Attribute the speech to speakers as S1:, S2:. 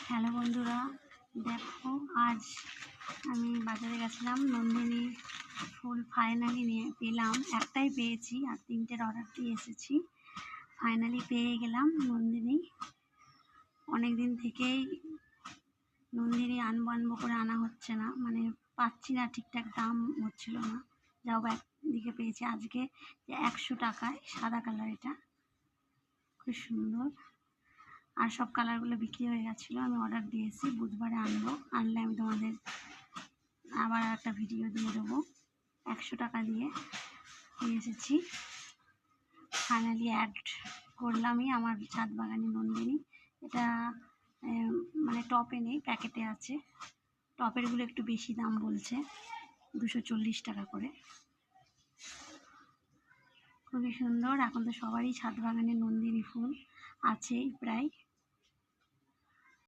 S1: Hello বন্ধুরা, দেখো আজ আমি বাজারে গেছিলাম। নন্দিনী ফুল ফাইনালি পেলাম, একটাই পেয়েছি আর তিনটের অর্ডার দিয়ে এসেছি। ফাইনালি পেয়ে গেলাম নন্দিনী। অনেক দিন থেকেই নন্দিনী আনবো করে আনা হচ্ছে না, মানে পাচ্ছি না, ঠিকঠাক দাম হচ্ছিল না। যাও একদিকে পেয়েছি আজকে 100 টাকায়, সাদা কালার, এটা খুব সুন্দর। আর সব কালারগুলো বিক্রি হয়ে গেছিলো। আমি অর্ডার দিয়েছি, বুধবারে আনবো। আনলে আমি তোমাদের আবার একটা ভিডিও দিয়ে দেবো। 100 টাকা দিয়ে এসেছি। ফাইনালি অ্যাড করলামই আমার ছাদ বাগানে নন্দিনী। এটা মানে টপে নেই, প্যাকেটে আছে। টপেরগুলো একটু বেশি দাম বলছে, 240 টাকা করে। খুবই সুন্দর। এখন তো সবারই ছাদ বাগানে নন্দিনী ফুল আছেই প্রায়।